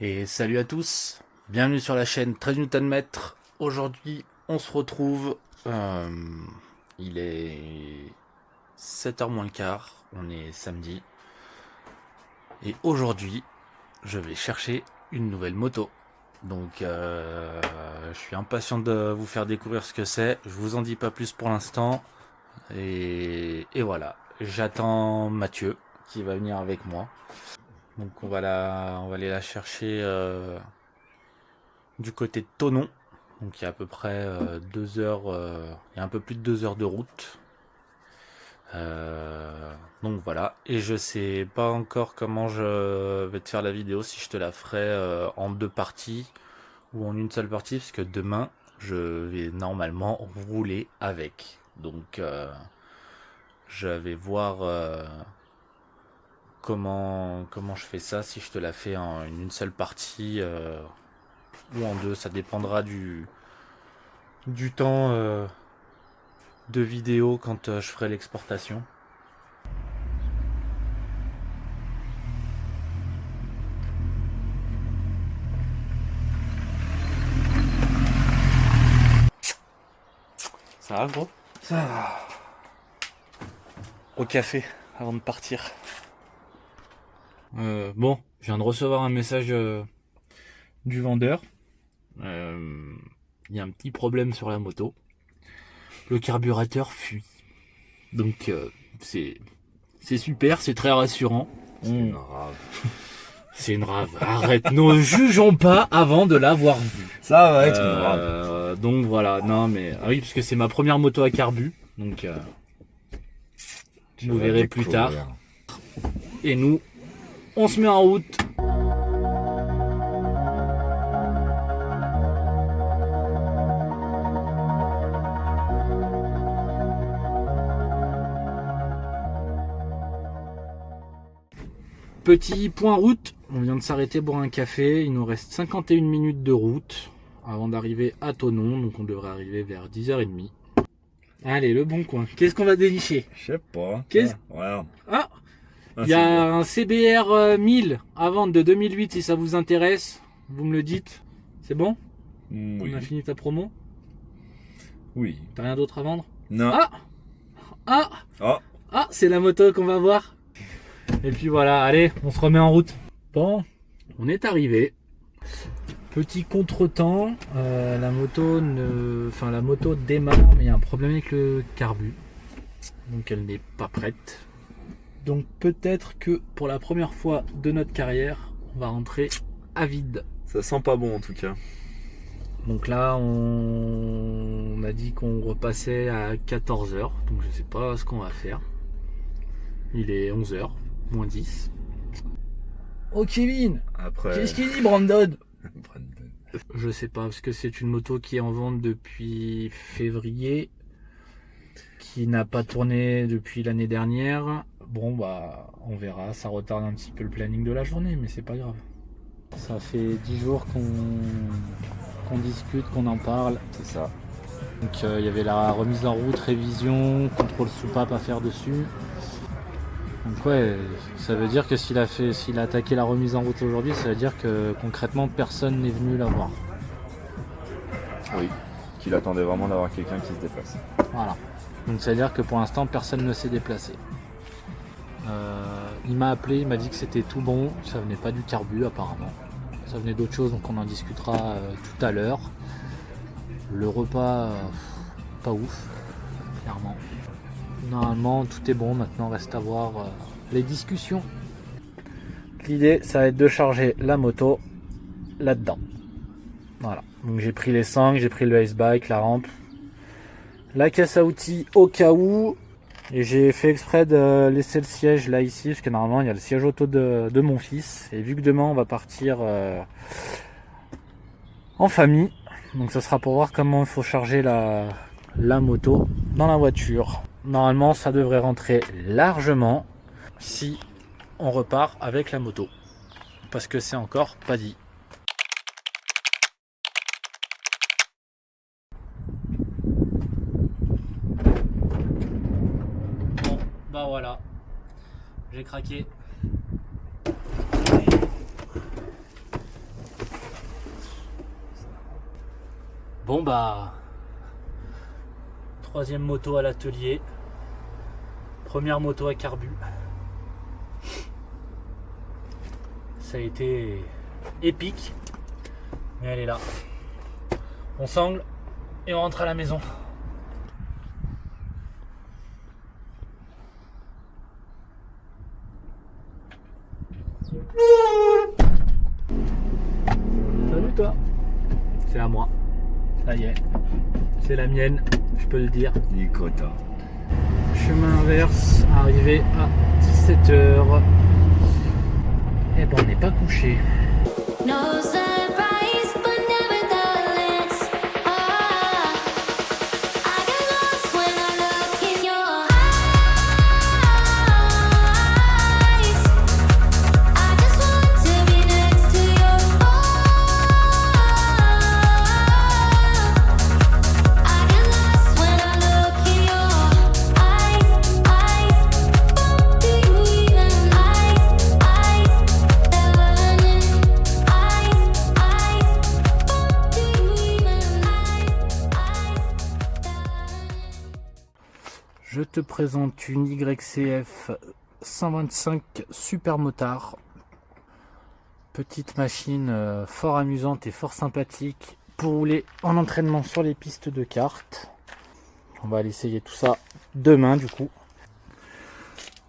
Et salut à tous, bienvenue sur la chaîne 13 Nm. Aujourd'hui on se retrouve, il est 7h moins le quart, on est samedi. Et aujourd'hui je vais chercher une nouvelle moto. Donc je suis impatient de vous faire découvrir ce que c'est, je vous en dis pas plus pour l'instant. Et voilà, j'attends Mathieu qui va venir avec moi. Donc on va aller la chercher du côté de Thonon. Donc il y a à peu près 2 heures, il y a un peu plus de 2 heures de route. Donc voilà, et je sais pas encore comment je vais te faire la vidéo, si je te la ferai en 2 parties ou en une seule partie, parce que demain je vais normalement rouler avec. Donc je vais voir comment je fais ça, si je te la fais en une seule partie ou en 2, ça dépendra du temps de vidéo quand je ferai l'exportation. Ça va gros? Ça va. Au café avant de partir. Bon, je viens de recevoir un message du vendeur. Il y a un petit problème sur la moto. Le carburateur fuit. Donc c'est super, c'est très rassurant. C'est une rave. C'est une rave. Arrête, ne jugeons pas avant de l'avoir vue. Ça va être une rave. Donc voilà, non mais oui, parce que c'est ma première moto à carbu, donc vous verrez plus tard. Et nous, on se met en route. Petit point route, on vient de s'arrêter boire un café, il nous reste 51 minutes de route avant d'arriver à Thonon, donc on devrait arriver vers 10h30. Allez, le bon coin, qu'est-ce qu'on va dénicher? Je sais pas. Qu'est-ce... Ouais. Ah, il y a un CBR 1000 à vendre de 2008, si ça vous intéresse, vous me le dites. C'est bon? Oui. On a fini ta promo? Oui. T'as rien d'autre à vendre? Non. Ah, c'est la moto qu'on va voir. Et puis voilà, allez, on se remet en route. Bon, on est arrivé. Petit contretemps, la moto démarre, mais il y a un problème avec le carbu. Donc elle n'est pas prête. Donc peut-être que pour la première fois de notre carrière, on va rentrer à vide. Ça sent pas bon en tout cas. Donc là, on m'a dit qu'on repassait à 14h. Donc je sais pas ce qu'on va faire. Il est 11h, moins 10. Oh Kevin, Après. qu'est-ce qu'il dit Brandon? Je sais pas, parce que c'est une moto qui est en vente depuis février, qui n'a pas tourné depuis l'année dernière. Bon bah on verra, ça retarde un petit peu le planning de la journée, mais c'est pas grave. Ça fait 10 jours qu'on discute, qu'on en parle. C'est ça. Donc il y avait la remise en route, révision, contrôle soupape à faire dessus. Donc ouais, ça veut dire que s'il a attaqué la remise en route aujourd'hui, ça veut dire que concrètement personne n'est venu la voir. Oui. Qu'il attendait vraiment d'avoir quelqu'un qui se déplace. Voilà. Donc ça veut dire que pour l'instant personne ne s'est déplacé. Il m'a appelé, il m'a dit que c'était tout bon, ça venait pas du carbu apparemment. Ça venait d'autre chose, donc on en discutera tout à l'heure. Le repas, pas ouf, clairement. Normalement tout est bon, maintenant reste à voir les discussions. L'idée ça va être de charger la moto là-dedans. Voilà, donc j'ai pris les sangles, j'ai pris le ice bike, la rampe, la caisse à outils au cas où. Et j'ai fait exprès de laisser le siège là ici, parce que normalement il y a le siège auto de mon fils. Et vu que demain on va partir en famille, donc ça sera pour voir comment il faut charger la moto dans la voiture. Normalement ça devrait rentrer largement si on repart avec la moto, parce que c'est encore pas dit. Bon bah voilà, j'ai craqué. Bon bah, troisième moto à l'atelier, première moto à carbu. Ça a été épique, mais elle est là. On sangle et on rentre à la maison. Salut toi. C'est à moi. Ça y est. C'est la mienne, je peux le dire. Nicota. Chemin inverse, arrivé à 17h. Eh ben on n'est pas couché. No surprise, but nevertheless, I get lost when I look in your eyes. I just want to be next to you. I get lost when I look in your eyes. Do you even Je te présente une YCF 125 Super Motard. Petite machine fort amusante et fort sympathique pour rouler en entraînement sur les pistes de kart. On va aller essayer tout ça demain du coup.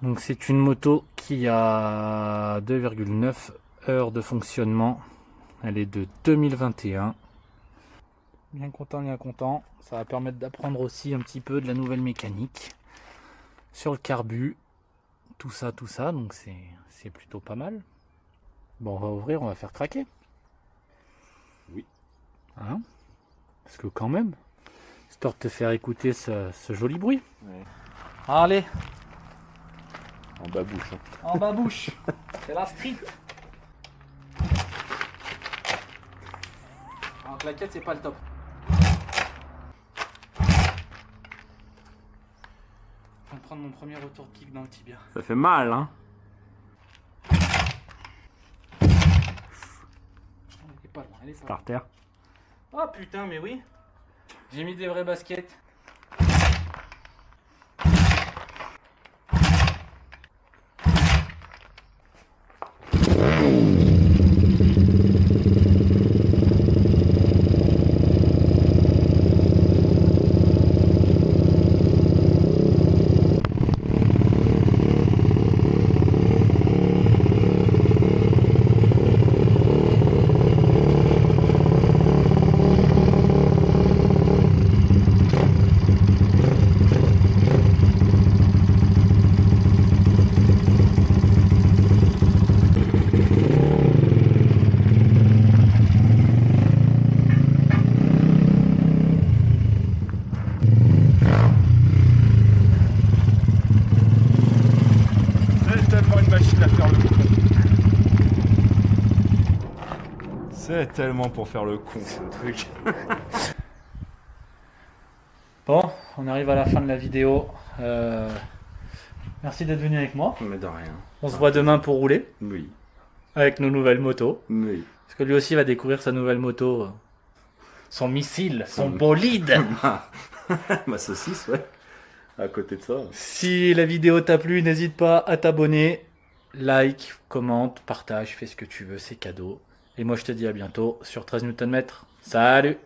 Donc c'est une moto qui a 2,9 heures de fonctionnement. Elle est de 2021. Bien content, bien content. Ça va permettre d'apprendre aussi un petit peu de la nouvelle mécanique sur le carbu. Tout ça. Donc c'est plutôt pas mal. Bon, on va ouvrir, on va faire craquer. Oui. Hein? Parce que quand même, histoire de te faire écouter ce joli bruit. Ouais. Allez, En babouche. Hein. en babouche. C'est la street. En claquette, c'est pas le top. Je viens de prendre mon premier retour de kick dans le tibia. Ça fait mal, hein. Elle est pas loin, elle est pas loin. Starter. Oh putain, mais oui. J'ai mis des vrais baskets. C'est tellement une machine à faire le con. C'est tellement pour faire le con ce truc. Bon, on arrive à la fin de la vidéo. Merci d'être venu avec moi. Mais de rien. On se voit demain pour rouler Oui. avec nos nouvelles motos. Oui. Parce que lui aussi va découvrir sa nouvelle moto. Son missile, son bolide. Ma saucisse, ouais. À côté de ça. Si la vidéo t'a plu, n'hésite pas à t'abonner. Like, commente, partage, fais ce que tu veux, c'est cadeau. Et moi je te dis à bientôt sur 13 Nm. Salut!